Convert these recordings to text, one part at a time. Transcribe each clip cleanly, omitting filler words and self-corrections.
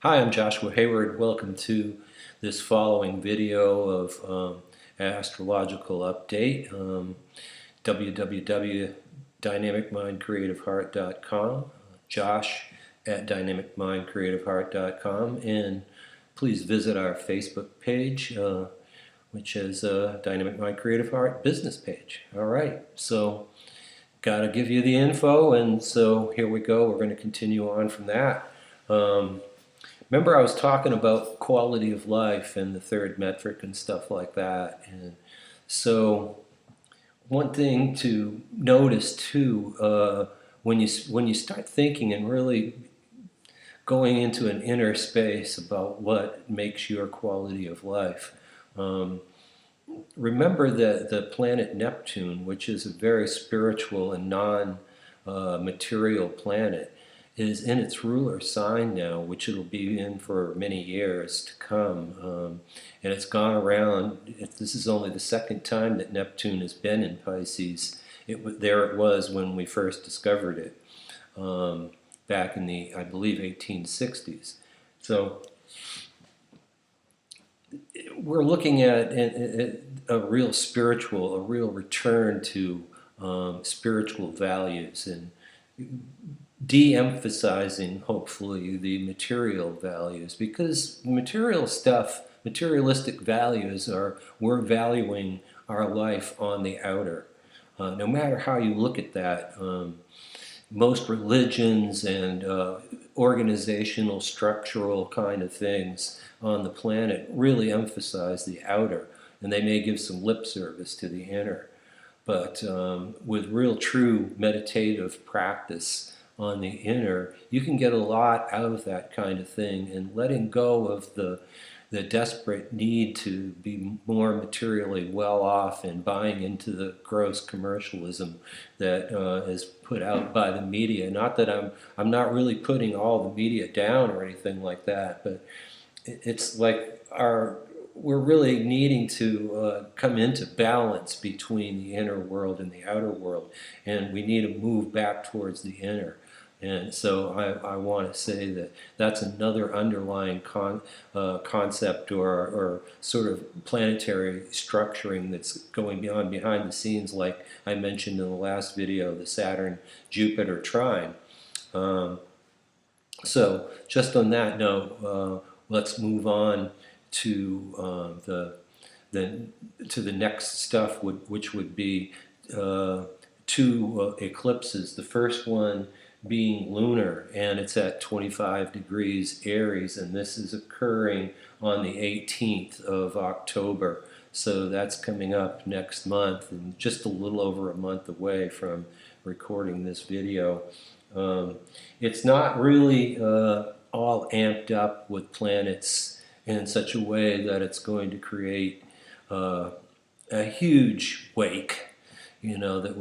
Hi, I'm Joshua Hayward. Welcome to this following video of astrological update. www.dynamicmindcreativeheart.com, Josh at dynamicmindcreativeheart.com, and please visit our Facebook page, which is Dynamic Mind Creative Heart business page. All right, so got to give you the info, and so here we go. We're going to continue on from that. Remember I was talking about quality of life and the third metric and stuff like that. And so one thing to notice too, when you start thinking and really going into an inner space about what makes your quality of life, remember that the planet Neptune, which is a very spiritual and non-material planet, is in its ruler sign now, which it'll be in for many years to come. And it's gone around. This is only the second time that Neptune has been in Pisces. There it was when we first discovered it, back in the, I believe, 1860s. So we're looking at a real spiritual, a real return to spiritual values and de-emphasizing, hopefully, the material values, because material stuff, materialistic values we're valuing our life on the outer. No matter how you look at that, most religions and organizational, structural kind of things on the planet really emphasize the outer, and they may give some lip service to the inner. But with real true meditative practice on the inner, you can get a lot out of that kind of thing, and letting go of the desperate need to be more materially well off and buying into the gross commercialism that is put out by the media. Not that I'm not really putting all the media down or anything like that, but it's like we're really needing to come into balance between the inner world and the outer world, and we need to move back towards the inner. And so I want to say that that's another underlying concept or sort of planetary structuring that's going on behind the scenes, like I mentioned in the last video, the Saturn-Jupiter trine. So just on that note, let's move on to the next stuff, which would be two eclipses. The first one being lunar, and it's at 25 degrees Aries, and this is occurring on the 18th of October. So that's coming up next month, and just a little over a month away from recording this video. It's not really all amped up with planets in such a way that it's going to create a huge wake, you know, that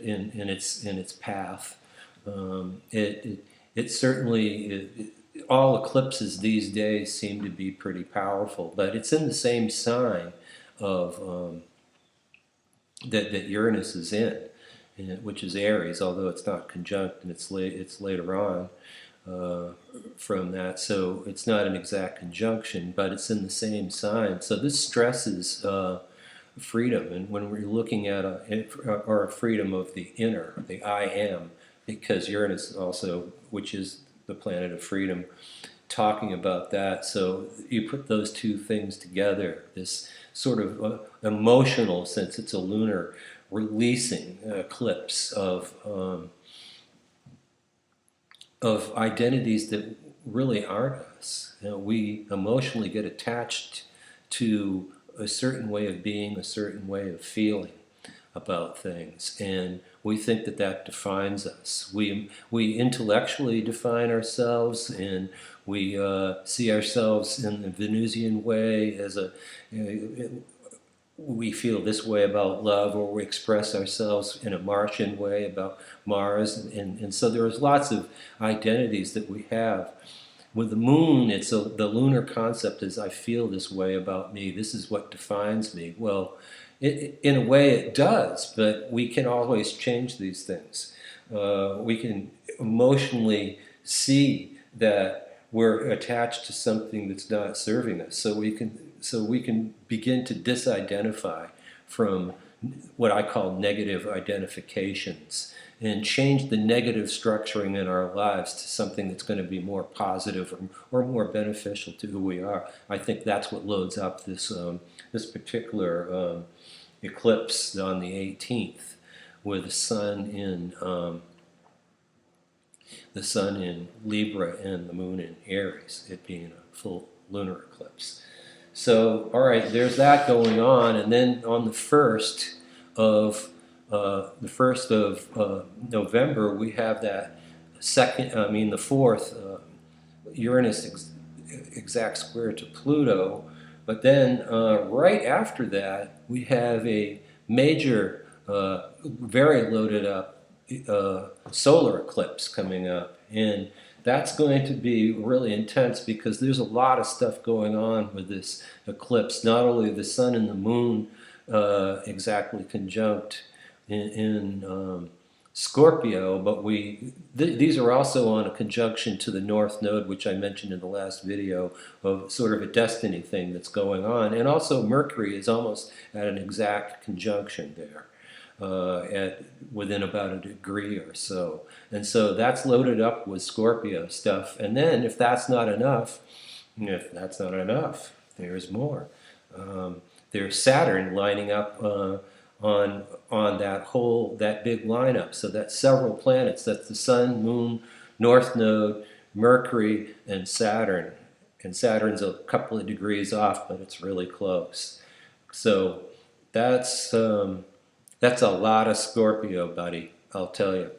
in its path. It certainly, all eclipses these days seem to be pretty powerful, but it's in the same sign of that Uranus is in, which is Aries, although it's not conjunct, and it's later on from that, so it's not an exact conjunction, but it's in the same sign. So this stresses freedom, and when we're looking at a freedom of the inner, the I am, because Uranus also, which is the planet of freedom, talking about that. So you put those two things together, this sort of emotional, since it's a lunar, releasing eclipse of identities that really aren't us. You know, we emotionally get attached to a certain way of being, a certain way of feeling about things, and we think that that defines us. We intellectually define ourselves, and we see ourselves in the Venusian way as we feel this way about love, or we express ourselves in a Martian way about Mars, and so there's lots of identities that we have. With the moon, the lunar concept is I feel this way about me, this is what defines me. Well, in a way it does, but we can always change these things. We can emotionally see that we're attached to something that's not serving us. So we can begin to disidentify from what I call negative identifications and change the negative structuring in our lives to something that's going to be more positive or more beneficial to who we are. I think that's what loads up this particular eclipse on the 18th, with the sun in Libra and the moon in Aries, it being a full lunar eclipse. So, all right, there's that going on, and then on the first of November, we have that the fourth Uranus exact square to Pluto. But then right after that, we have a major, very loaded up solar eclipse coming up, and that's going to be really intense because there's a lot of stuff going on with this eclipse. Not only the sun and the moon exactly conjunct in Scorpio, but these are also on a conjunction to the North Node, which I mentioned in the last video, of sort of a destiny thing that's going on. And also Mercury is almost at an exact conjunction there. Within about a degree or so. And so that's loaded up with Scorpio stuff. And then if that's not enough, there's more. There's Saturn lining up on that big lineup. So that's several planets. That's the Sun, Moon, North Node, Mercury, and Saturn. And Saturn's a couple of degrees off, but it's really close. So that's a lot of Scorpio, buddy, I'll tell you.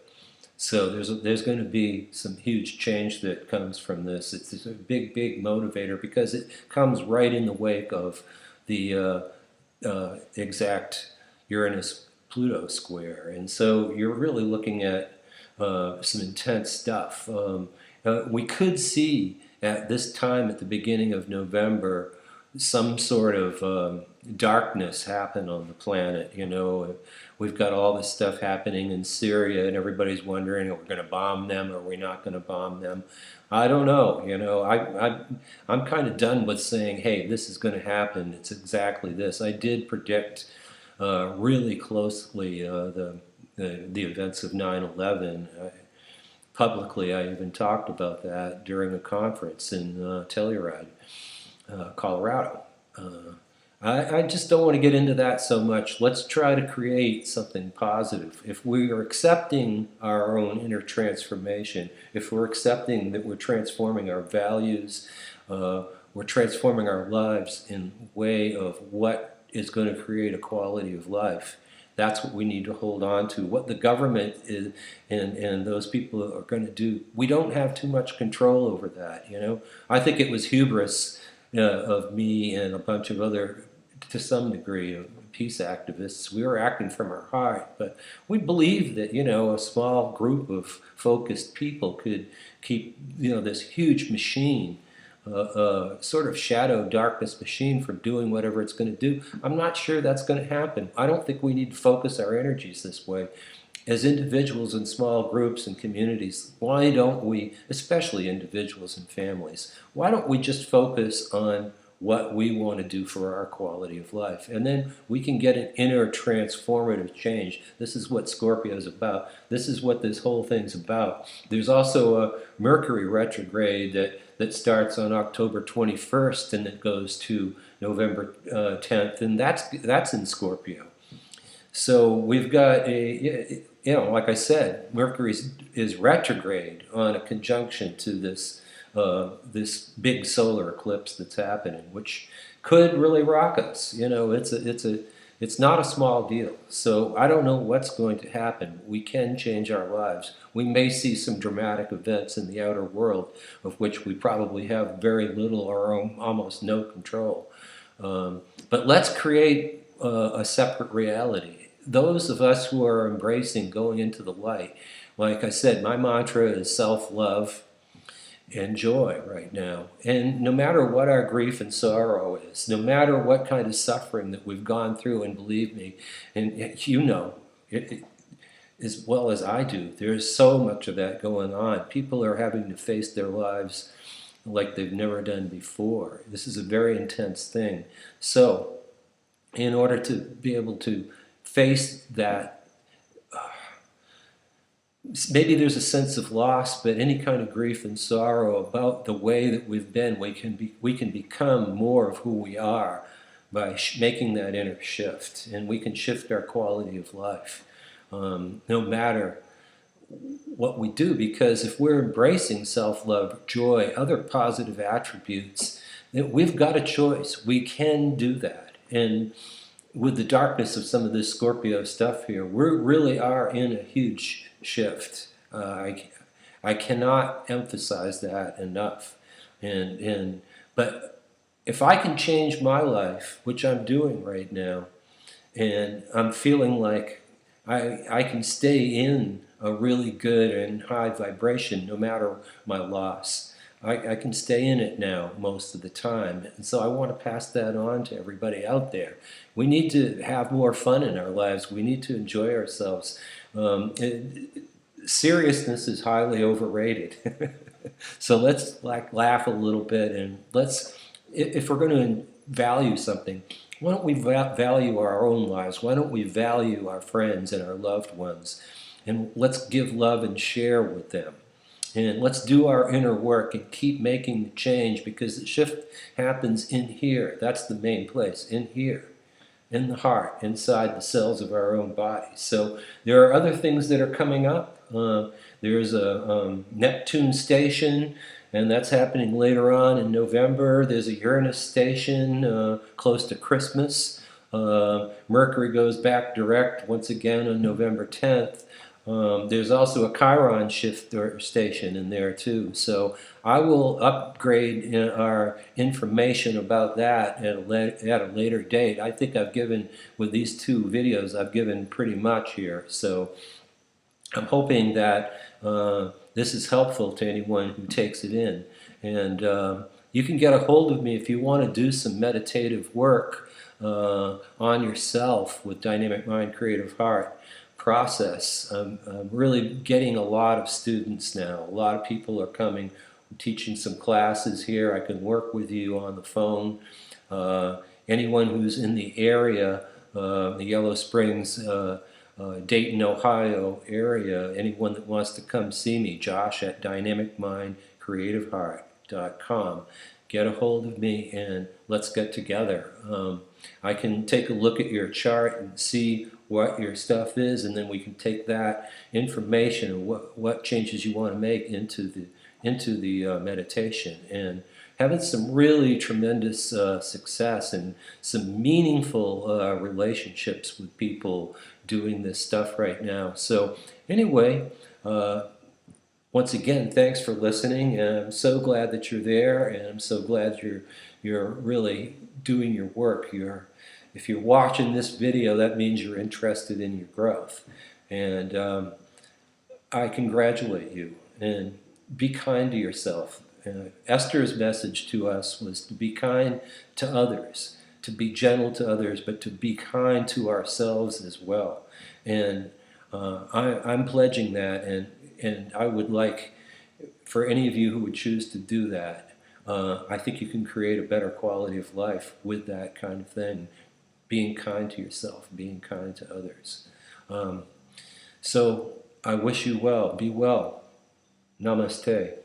So there's going to be some huge change that comes from this. It's a big, big motivator because it comes right in the wake of the exact Uranus-Pluto square. And so you're really looking at some intense stuff. We could see at this time, at the beginning of November, some sort of darkness happen on the planet. You know, we've got all this stuff happening in Syria, and everybody's wondering, are we going to bomb them? Or are we not going to bomb them? I don't know. You know, I'm kind of done with saying, hey, this is going to happen. It's exactly this. I did predict really closely the events of 9/11. Publicly, I even talked about that during a conference in Telluride, Colorado. I just don't want to get into that so much. Let's try to create something positive. If we are accepting our own inner transformation, if we're accepting that we're transforming our values, we're transforming our lives in a way of what is going to create a quality of life, that's what we need to hold on to. What the government is and those people are going to do, we don't have too much control over that. You know, I think it was hubris of me and a bunch of other, to some degree, of peace activists. We were acting from our heart, but we believed that, you know, a small group of focused people could keep, you know, this huge machine, sort of shadow darkness machine, from doing whatever it's going to do. I'm not sure that's going to happen. I don't think we need to focus our energies this way. As individuals in small groups and communities, why don't we, especially individuals and families, why don't we just focus on what we want to do for our quality of life? And then we can get an inner transformative change. This is what Scorpio is about. This is what this whole thing's about. There's also a Mercury retrograde that starts on October 21st and that goes to November 10th, and that's in Scorpio. So we've got you know, like I said, Mercury is retrograde on a conjunction to this big solar eclipse that's happening, which could really rock us. You know, it's not a small deal. So I don't know what's going to happen. We can change our lives. We may see some dramatic events in the outer world of which we probably have very little or almost no control. But let's create a separate reality. Those of us who are embracing going into the light, like I said, my mantra is self-love and joy right now. And no matter what our grief and sorrow is, no matter what kind of suffering that we've gone through, and believe me, and you know, as well as I do, there's so much of that going on. People are having to face their lives like they've never done before. This is a very intense thing. So, in order to be able to face that, maybe there's a sense of loss, but any kind of grief and sorrow about the way that we've been, we can become more of who we are by making that inner shift, and we can shift our quality of life, no matter what we do, because if we're embracing self-love, joy, other positive attributes, we've got a choice. We can do that. And with the darkness of some of this Scorpio stuff here, we really are in a huge shift. I cannot emphasize that enough. But if I can change my life, which I'm doing right now, and I'm feeling like I can stay in a really good and high vibration no matter my loss. I can stay in it now most of the time. And so I want to pass that on to everybody out there. We need to have more fun in our lives. We need to enjoy ourselves. Seriousness is highly overrated. So let's laugh a little bit, and if we're going to value something, why don't we value our own lives? Why don't we value our friends and our loved ones? And let's give love and share with them. And let's do our inner work and keep making the change, because the shift happens in here. That's the main place, in here, in the heart, inside the cells of our own bodies. So there are other things that are coming up. There's a Neptune station, and that's happening later on in November. There's a Uranus station close to Christmas. Mercury goes back direct once again on November 10th. There's also a Chiron shift station in there too. So I will upgrade our information about that at a later date. I think I've given, with these two videos, I've given pretty much here. So I'm hoping that this is helpful to anyone who takes it in. And you can get a hold of me if you want to do some meditative work on yourself with Dynamic Mind, Creative Heart process. I'm really getting a lot of students now. A lot of people are coming. I'm teaching some classes here. I can work with you on the phone. Anyone who's in the area, the Yellow Springs, Dayton, Ohio area, anyone that wants to come see me, Josh at dynamicmindcreativeheart.com. Get a hold of me and let's get together. I can take a look at your chart and see what your stuff is, and then we can take that information and what changes you want to make into the meditation, and having some really tremendous success and some meaningful relationships with people doing this stuff right now. So anyway, once again, thanks for listening, and I'm so glad that you're there, and I'm so glad you're really doing your work. If you're watching this video, that means you're interested in your growth. And I congratulate you, and be kind to yourself. Esther's message to us was to be kind to others, to be gentle to others, but to be kind to ourselves as well. And I'm pledging that, and I would like for any of you who would choose to do that. I think you can create a better quality of life with that kind of thing. Being kind to yourself, being kind to others. So I wish you well. Be well. Namaste.